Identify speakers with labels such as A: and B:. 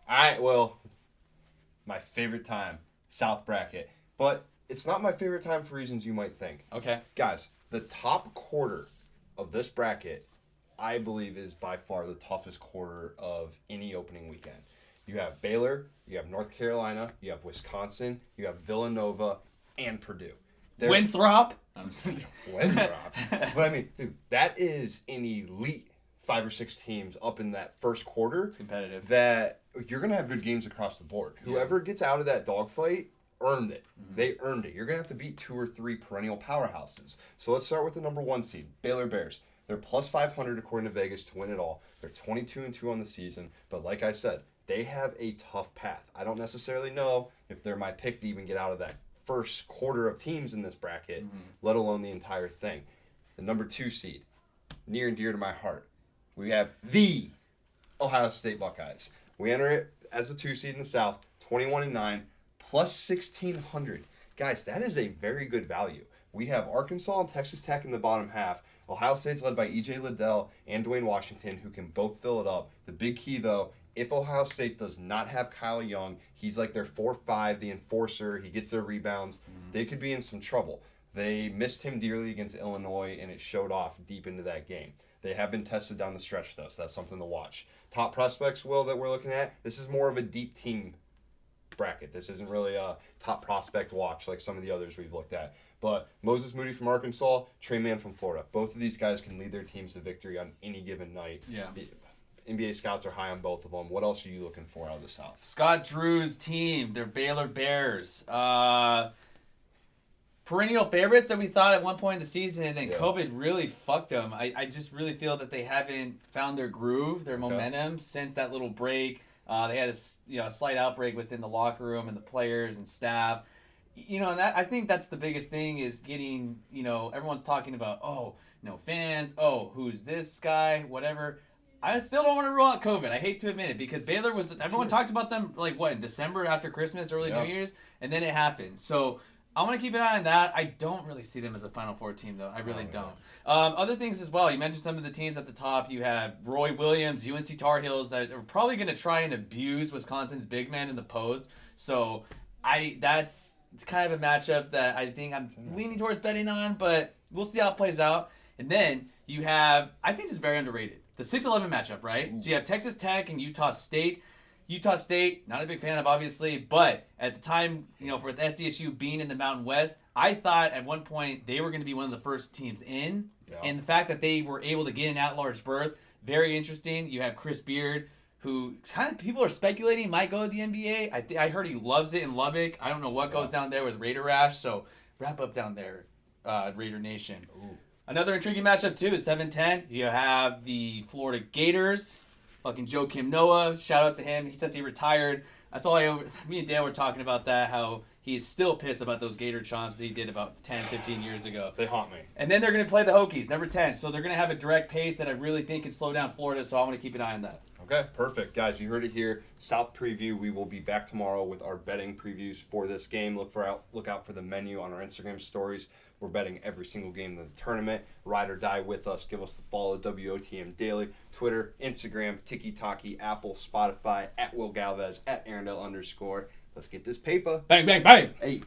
A: My favorite time, South bracket. But it's not my favorite time for reasons you might think.
B: Okay.
A: Guys, the top quarter of this bracket, I believe, is by far the toughest quarter of any opening weekend. You have Baylor, you have North Carolina, you have Wisconsin, you have Villanova, and Purdue.
B: Winthrop?
A: Winthrop. But I mean, dude, that is an elite 5 or 6 teams up in that first quarter.
B: It's competitive.
A: That you're going to have good games across the board. Whoever gets out of that dogfight earned it. Mm-hmm. They earned it. You're going to have to beat 2 or 3 perennial powerhouses. So let's start with the number 1 seed, Baylor Bears. They're plus 500 according to Vegas to win it all. They're 22-2 on the season. But like I said, they have a tough path. I don't necessarily know if they're my pick to even get out of that first quarter of teams in this bracket, let alone the entire thing. The number 2 seed, near and dear to my heart, we have the Ohio State Buckeyes. We enter it as the 2 seed in the South, 21-9, plus 1,600. Guys, that is a very good value. We have Arkansas and Texas Tech in the bottom half. Ohio State's led by E.J. Liddell and Dwayne Washington, who can both fill it up. The big key, though, if Ohio State does not have Kyle Young, he's like their 4-5, the enforcer. He gets their rebounds. They could be in some trouble. They missed him dearly against Illinois, and it showed off deep into that game. They have been tested down the stretch, though, so that's something to watch. Top prospects, Will, that we're looking at, this is more of a deep team bracket. This isn't really a top prospect watch like some of the others we've looked at. But Moses Moody from Arkansas, Trey Mann from Florida. Both of these guys can lead their teams to victory on any given night.
B: Yeah.
A: The NBA scouts are high on both of them. What else are you looking for out of the South?
B: Scott Drew's team, they're Baylor Bears. Perennial favorites that we thought at one point in the season, and then COVID really fucked them. I just really feel that they haven't found their groove, their momentum since that little break. They had a slight outbreak within the locker room and the players and staff. And that I think that's the biggest thing is getting, everyone's talking about, no fans, who's this guy, whatever. I still don't want to rule out COVID. I hate to admit it because Baylor everyone talked about them in December after Christmas, early New Year's, and then it happened. So I want to keep an eye on that. I don't really see them as a Final Four team, though. I really don't. Other things as well. You mentioned some of the teams at the top. You have Roy Williams, UNC Tar Heels, that are probably going to try and abuse Wisconsin's big man in the post. So that's kind of a matchup that I think I'm leaning towards betting on, but we'll see how it plays out. And then you have, I think this is very underrated, the 6-11 matchup, right? So you have Texas Tech and Utah State. Utah State, not a big fan of, obviously, but at the time, for the SDSU being in the Mountain West, I thought at one point they were going to be one of the first teams in. Yeah. And the fact that they were able to get an at-large berth, very interesting. You have Chris Beard, who kind of people are speculating might go to the NBA. I heard he loves it in Lubbock. I don't know what goes down there with Raider Rash, so wrap up down there, Raider Nation. Ooh. Another intriguing matchup, too, is 7-10. You have the Florida Gators. Fucking Joakim Noah, shout out to him. Since he retired, that's all me and Dan were talking about that, how he's still pissed about those Gator chomps that he did about 10, 15 years ago.
A: They haunt me.
B: And then they're going to play the Hokies, number 10. So they're going to have a direct pace that I really think can slow down Florida, so I want to keep an eye on that.
A: Okay, perfect. Guys, you heard it here. South preview. We will be back tomorrow with our betting previews for this game. Look out for the menu on our Instagram stories. We're betting every single game in the tournament. Ride or die with us. Give us the follow, WOTM Daily, Twitter, Instagram, Tiki-Taki, Apple, Spotify, @Will Galvez, @Arendelle_. Let's get this paper.
B: Bang, bang, bang.
A: Hey.